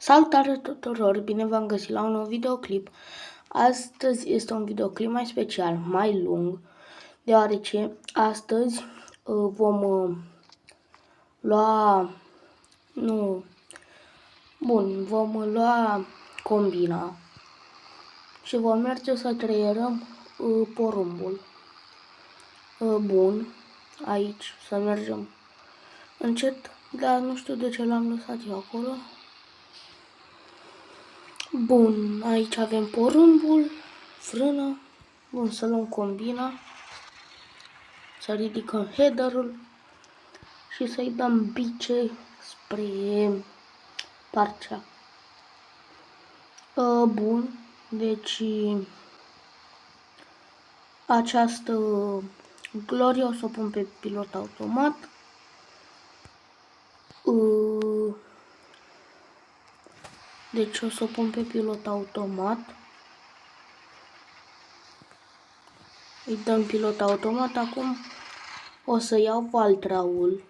Salutare tuturor, bine v-am găsit la un nou videoclip. Astăzi este un videoclip mai special, mai lung, deoarece astăzi vom lua combina și vom merge să traierăm porumbul. Bun, aici să mergem încet, dar nu știu de ce l-am lăsat eu acolo. Bun, aici avem porumbul, frână. Bun, să luăm combina, să ridicăm headerul și să-i dăm bice spre parcea. Bun, deci această glorie o să o pun pe pilot automat. Deci o să o pun pe pilot automat. Îi dăm pilot automat. Acum o să iau valtraul.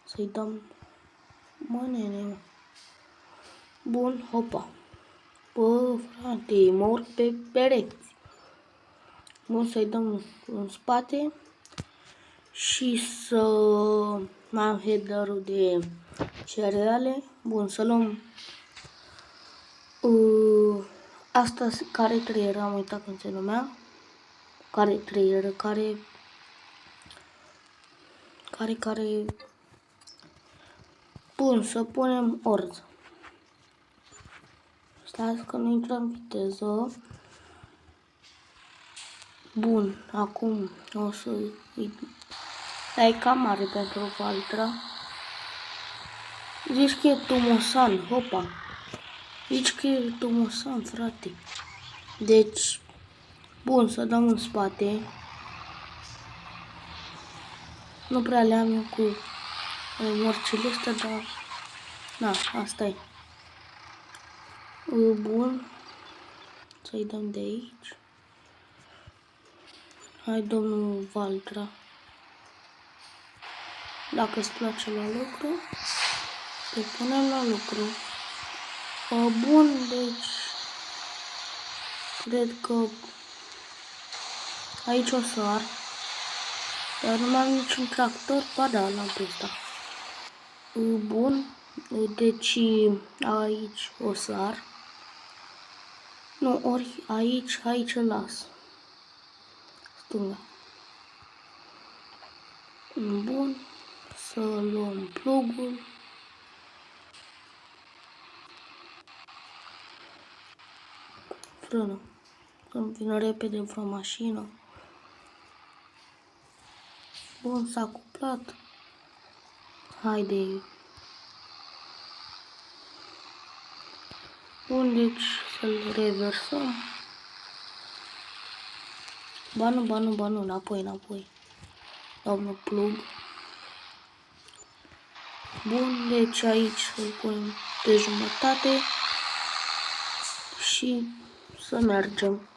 Să-i dăm... nene. Bun, hopa. Bă, frate, mă urc pe pereți. Bun, să-i dăm în spate. Și să mai am headerul de cereale. Bun, să luăm asta care traieră, am uitat cum se numea. Care traieră, care bun, să punem orz. Stați că nu intră în viteză. Bun, acum o să e cam mare pentru Valtra. Zici că e Tumosan, hopa. Zici că e Tumosan, frate. Deci, bun, să dăm în spate. Nu prea le-am eu cu morcile astea, dar... Na, asta e. Bun. Să-i dăm de aici. Hai, domnul Valtra. Dacă îți place la lucru, te punem la lucru. Bun, deci... Cred că... Aici o să ar. Dar nu mai am niciun tractor. Ba da, l-am pe ăsta. Bun. Deci aici o să ar. Nu, ori aici îl las. Stânga. Bun. Să luăm plugul. Frână. Să-mi vină repede vreo mașină. Bun, s-a cuplat. Haide. Bun, deci să-l reversăm. Ba nu, înapoi. Domnul plug. Bun, deci aici îl punem pe jumătate și să mergem.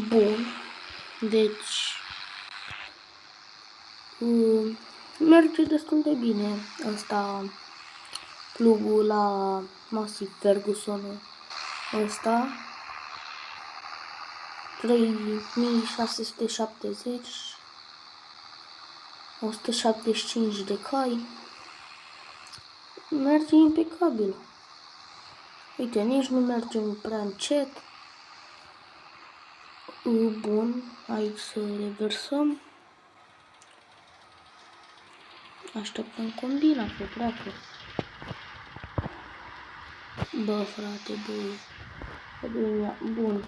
Bun, deci merge destul de bine ăsta, plugul la Massey Ferguson ăsta. 3670, 175 de cai. Merge impecabil. Uite, nici nu mergem prea încet. Bun, aici să reversăm. Așteptăm combina să pleacă. Bă, frate, bun.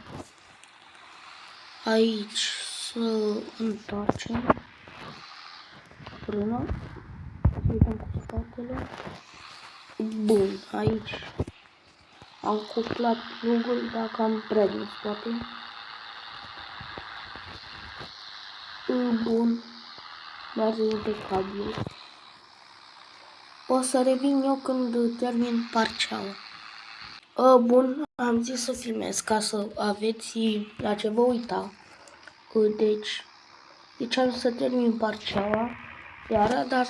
Aici să întoarcem frâna. Să-i dăm cu spatele. Bun, aici am cuplat plugul, dacă am prea din spate. Bun, merge impecabil. O să revin eu când termin parceaua. Bun, am zis să filmez ca să aveți la ce vă uita. Deci am să termin parceaua iară, dar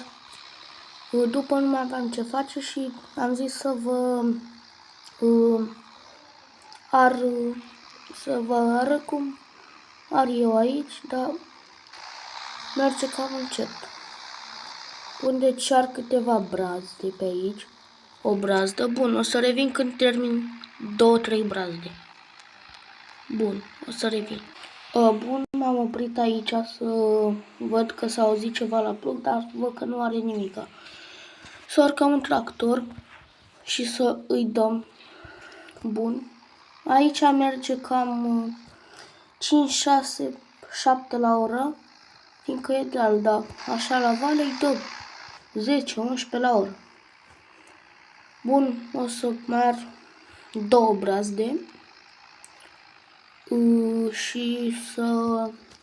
După nu mai aveam ce face și am zis să vă arăt cum ar eu aici, dar merge cam încet. Unde ar câteva brazde pe aici. O brazdă. Bun, o să revin când termin 2-3 brazde. Bun, o să revin. Bun, m-am oprit aici să văd că s-a auzit ceva la plug, dar văd că nu are nimica. Să urcăm un tractor și să îi dăm. Bun. Aici merge cam 5, 6, 7 la oră, fiindcă e deal, dar așa la vale îi dă 10, 11 la oră. Bun, o să mai ar 2 brazde și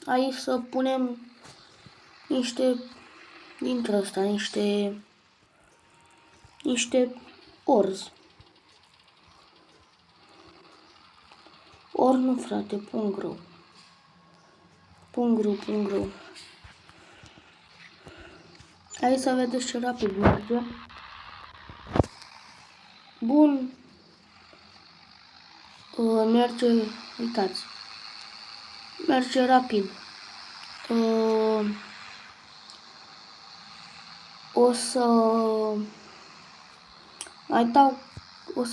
aici să punem niște dintre ăsta, niște orz. Ori nu, frate, pun grâu. Pun grâu. Hai să vedeți ce rapid merge. Bun. Merge, uitați. Merge rapid. O să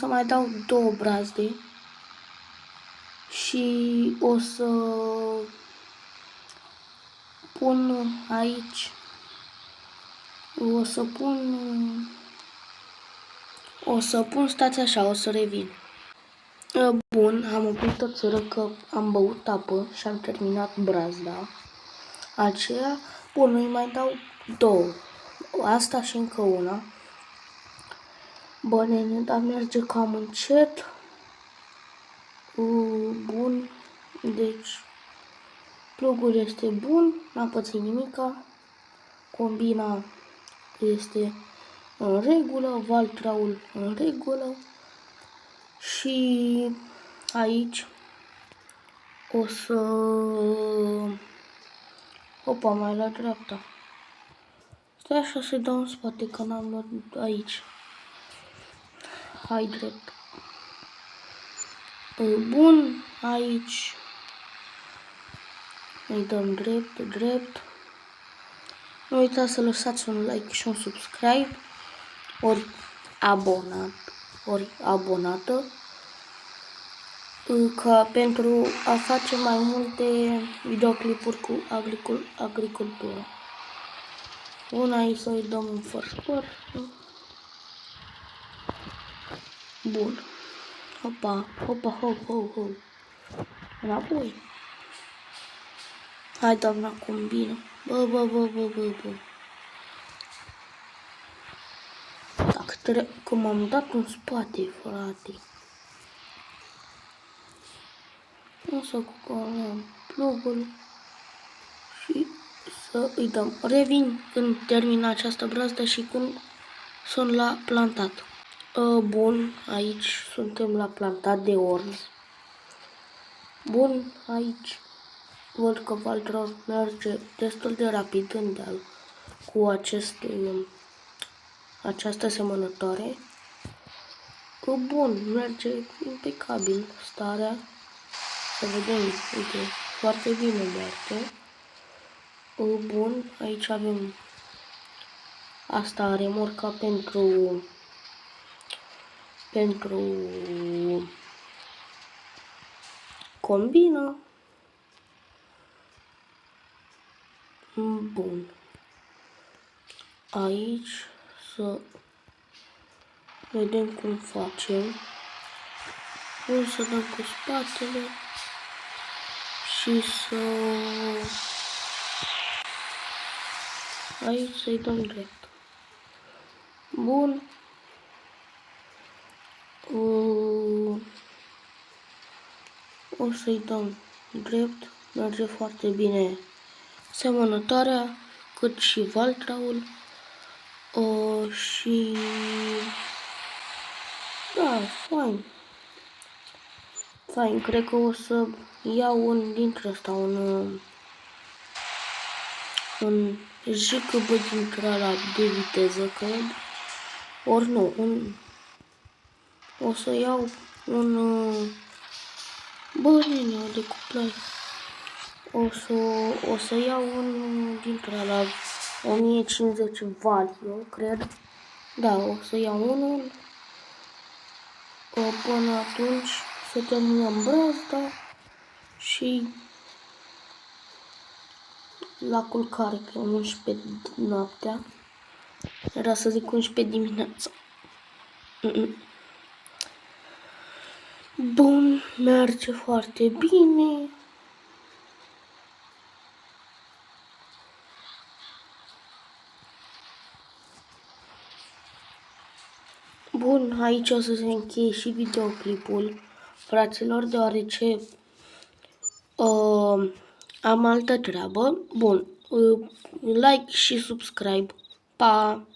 mai dau 2 brazde și o să pun aici, stați așa, o să revin. Bun, am oprit o țără că am băut apă și am terminat brazda aceea. Bun, îi mai dau 2, asta și încă una. Bă, nene, dar merge cam încet. Bun, deci plugul este bun, n-a pățit nimica. Combina este în regulă, valtraul în regulă. Și aici o să... Opa, mai la dreapta. Stai așa să-i dau în spate, că n-am luat aici. Hai drept. Bun, aici îi dăm drept. Nu uitați să lăsați un like și un subscribe, ori abonată, ca pentru a face mai multe videoclipuri cu agricultură. Bun, aici să-i dăm un fărspăr. Bun. Hopa, ho. Înapoi. Hai, doamna, combină. Bă. Dacă că m-am dat în spate, frate. O să cumpărăm plugul și să îi dăm. Revin când termin această brazdă și când sunt la plantat. Bun, aici suntem la plantat de orz. Bun, aici văd că valtraul merge destul de rapid în deal cu această semănătoare. Bun, merge impecabil starea. Să vedem, uite, foarte bine merge. Bun, aici avem asta, remorca pentru combină. Bun. Aici să vedem cum facem. Bun, să dăm cu spatele și aici să-i dăm drept. Bun. O să-i dăm drept. Merge foarte bine semănătoarea, cât și valtraul. Și da, fain, cred că o să iau un dintre ăsta, un JKB din Crala de viteză, cred. Ori nu, o să iau un... Bă, nene, de cuplai. O să iau un din Crala 1050 Valio, cred. Da, o să iau unul. Până atunci să terminăm brazda și la culcare pe 11 noaptea. Era să zic 11 dimineața. Bun, merge foarte bine. Bun, aici o să se încheie și videoclipul, fraților, deoarece am altă treabă. Bun, like și subscribe. Pa!